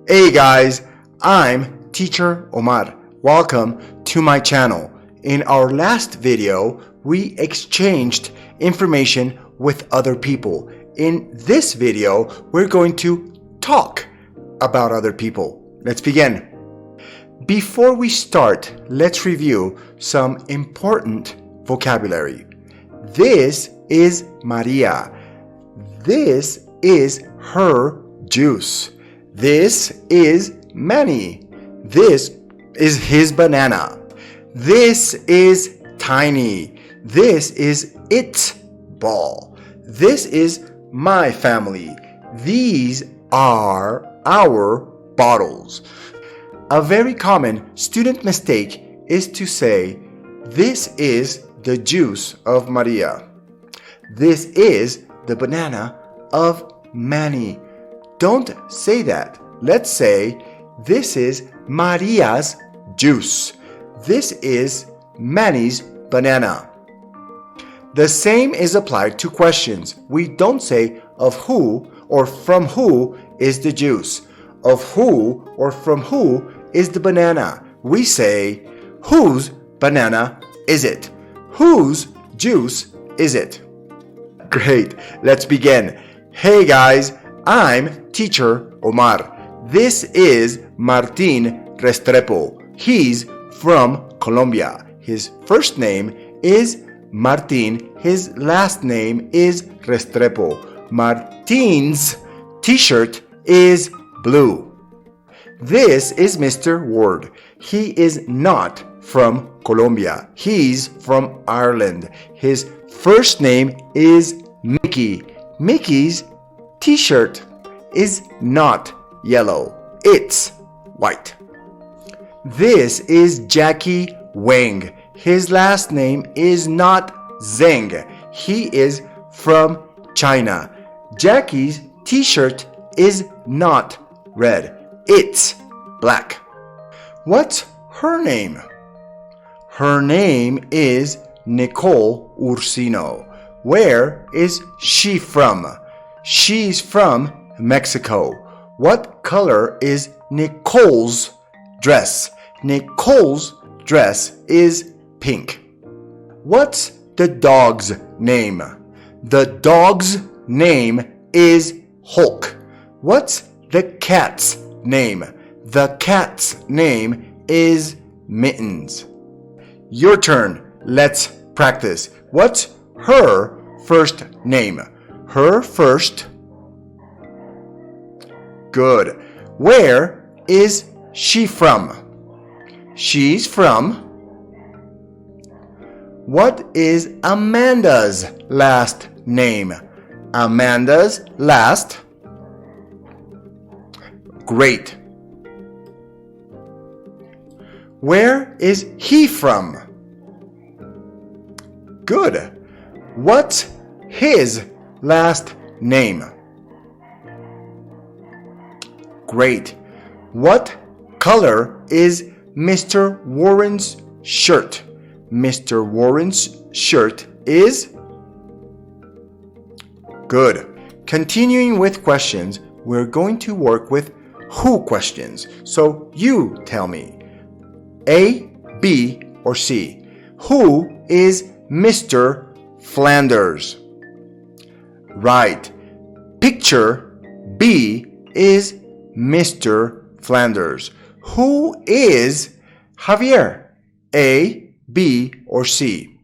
Hey guys, I'm Teacher Omar. Welcome to my channel. In our last video, we exchanged information with other people. In this video, we're going to talk about other people. Let's begin. Before we start, let's review some important vocabulary. This is Maria. This is her juice. This is Manny. This is his banana. This is Tiny. This is its ball. This is my family. These are our bottles. A very common student mistake is to say, this is the juice of Maria. This is the banana of Manny. Don't say that. Let's say, this is Maria's juice. This is Manny's banana. The same is applied to questions. We don't say of who or from who is the juice. Of who or from who is the banana. We say, whose banana is it? Whose juice is it? Great, let's begin. Hey guys, I'm Teacher Omar. This is Martin Restrepo. He's from Colombia. His first name is Martin. His last name is Restrepo. Martin's t-shirt is blue. This is Mr. Ward. He is not from Colombia. He's from Ireland. His first name is Mickey. Mickey's t-shirt is not yellow. It's white. This is Jackie Wang. His last name is not Zheng. He is from China. Jackie's t-shirt is not red. It's black. What's her name? Her name is Nicole Ursino. Where is she from? She's from Mexico. What color is Nicole's dress? Nicole's dress is pink. What's the dog's name? The dog's name is Hulk. What's the cat's name? The cat's name is Mittens. Your turn. Let's practice. What's her first name? Her first. Good. Where is she from? She's from. What is Amanda's last name? Amanda's last. Great. Where is he from? Good. What's his last name? Great. What color is Mr. Warren's shirt? Mr. Warren's shirt is good. Continuing with questions, we're going to work with who questions. So you tell me, A, B, or C. Who is Mr. Flanders? Right. Picture B is Mr. Flanders. Who is Javier? A, B, or C?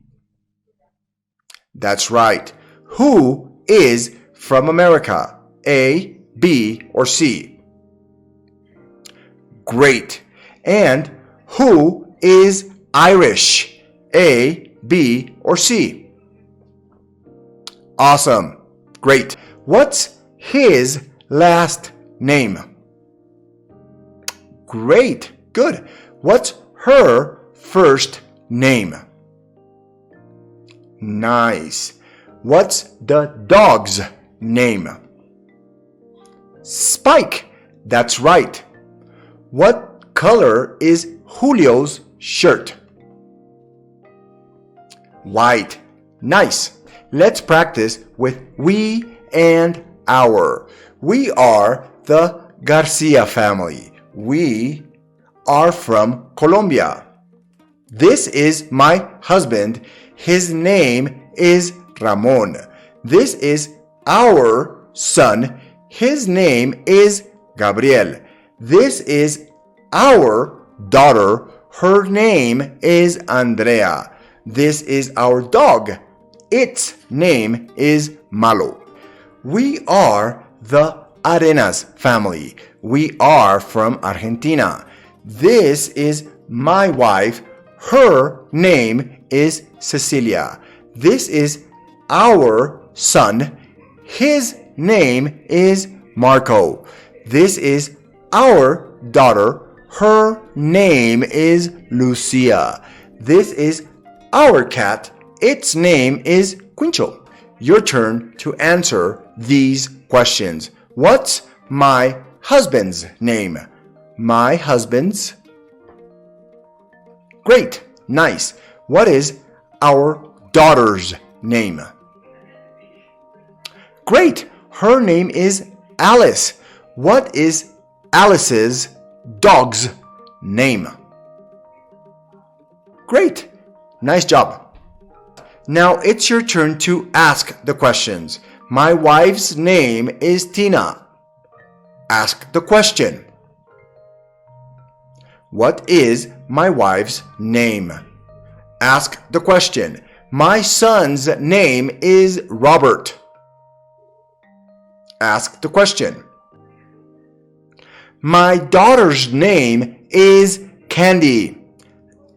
That's right. Who is from America? A, B, or C? Great. And who is Irish? A, B, or C? Awesome. Great. What's his last name? Great. Good. What's her first name? Nice. What's the dog's name? Spike. That's right. What color is Julio's shirt? White. Nice. Let's practice with we and our. We are the Garcia family. We are from Colombia. This is my husband. His name is Ramon. This is our son. His name is Gabriel. This is our daughter. Her name is Andrea. This is our dog. Its name is Malo. We are the Arenas family. We are from Argentina. This is my wife. Her name is Cecilia. This is our son. His name is Marco. This is our daughter. Her name is Lucia. This is our cat. Its name is Quincho. Your turn to answer these questions. What's my husband's name? My husband's. Great. Nice. What is our daughter's name? Great. Her name is Alice. What is Alice's dog's name? Great. Nice job. Now it's your turn to ask the questions. My wife's name is Tina. Ask the question. What is my wife's name? Ask the question. My son's name is Robert. Ask the question. My daughter's name is Candy.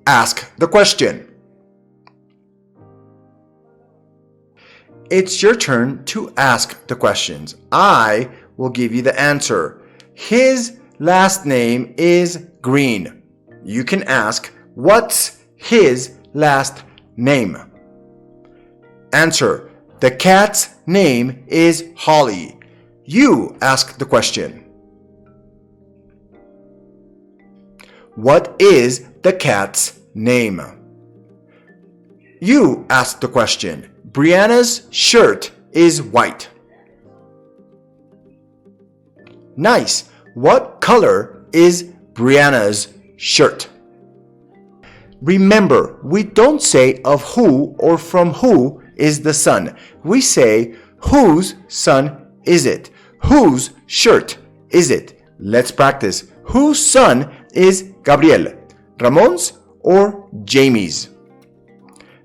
Ask the question. It's your turn to ask the questions. I will give you the answer. His last name is Green. You can ask, what's his last name? Answer, the cat's name is Holly. You ask the question. What is the cat's name? You ask the question. Brianna's shirt is white. Nice. What color is Brianna's shirt? Remember, we don't say of who or from who is the son. We say, whose son is it? Whose shirt is it? Let's practice. Whose son is Gabriel? Ramon's or Jamie's?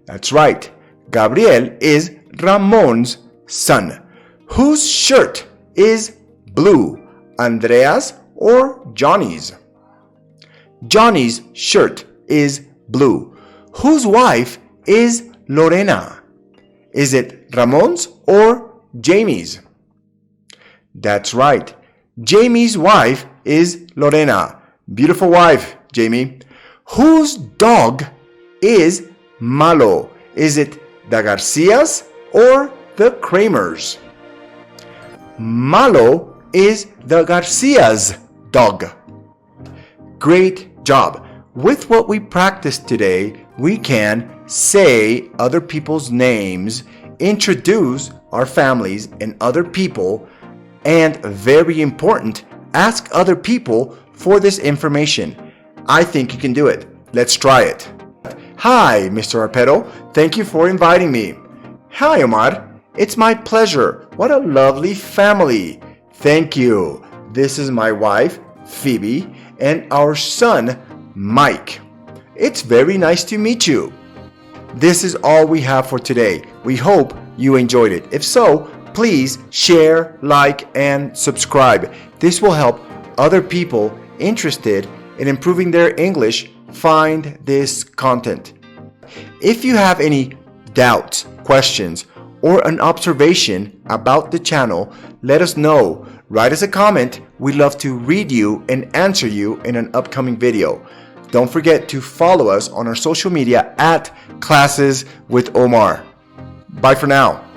That's right. Gabriel is Ramon's son. Whose shirt is blue? Andrea's or Johnny's? Johnny's shirt is blue. Whose wife is Lorena? Is it Ramon's or Jamie's? That's right. Jamie's wife is Lorena. Beautiful wife, Jamie. Whose dog is Malo? Is it the Garcias or the Kramers? Malo is the Garcia's dog. Great job. With what we practiced today, we can say other people's names, introduce our families and other people, and very important, ask other people for this information. I think you can do it. Let's try it. Hi, Mr. Arpedo. Thank you for inviting me. Hi, Omar. It's my pleasure. What a lovely family. Thank you. This is my wife, Phoebe, and our son, Mike. It's very nice to meet you. This is all we have for today. We hope you enjoyed it. If so, please share, like, and subscribe. This will help other people interested in improving their English find this content. If you have any doubts, questions, or an observation about the channel, let us know. Write us a comment. We'd love to read you and answer you in an upcoming video. Don't forget to follow us on our social media at Classes with Omar. Bye for now.